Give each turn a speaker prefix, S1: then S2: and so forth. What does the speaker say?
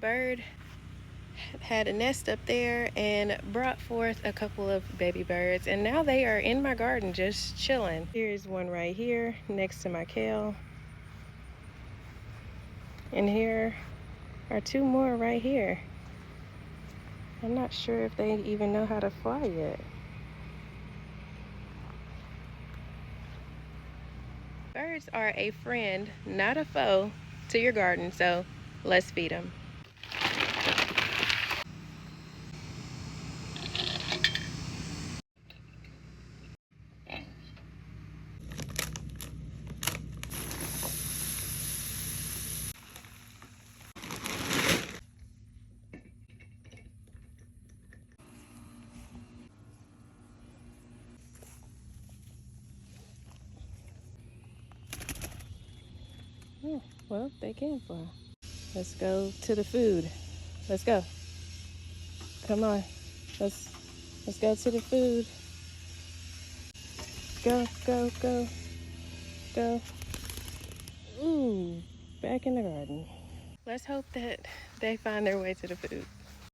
S1: bird had a nest up there and brought forth a couple of baby birds, and now they are in my garden just chilling. Here's one right here next to my kale, and here are two more right here. I'm not sure if they even know how to fly yet. Birds are a friend, not a foe, to your garden, so let's feed them. Oh, well, they can fly. Let's go to the food. Let's go. Come on. Let's go to the food. Go, go, go, go. Ooh, back in the garden. Let's hope that they find their way to the food.